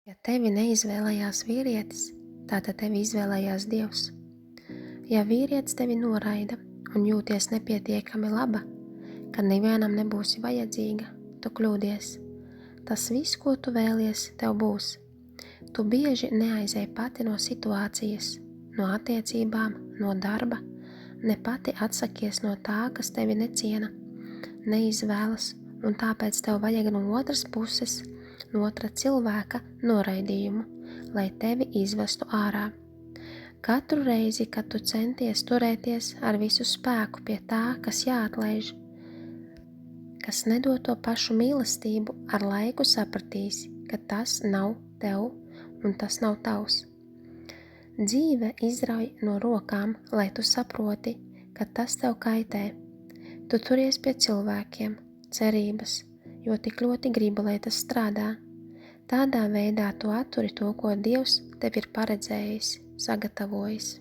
Ja tevi neizvēlējās vīrietis, tātad tevi izvēlējās Dievs. Ja vīrietis tevi noraida un jūties nepietiekami laba, ka nevienam nebūsi vajadzīga, tu kļūdies. Tas viss, ko tu vēlies, tev būs. Tu bieži neaizēji pati no situācijas, no attiecībām, no darba, ne pati atsakies no tā, kas tevi neciena, neizvēlas, un tāpēc tev vajag no otras puses, no otra cilvēka noraidījumu, lai tevi izvestu ārā. Katru reizi, kad tu centies turēties ar visu spēku pie tā, kas jāatlaiž, kas nedod to pašu mīlestību, ar laiku sapratīsi, ka tas nav tev un tas nav tavs. Dzīve izrauj no rokām, lai tu saproti, ka tas tev kaitē. Tu turies pie cilvēkiem, cerības, jo tik ļoti gribi, lai tas strādā. Tādā veidā tu atturi to, ko Dievs tev ir paredzējis, sagatavojis.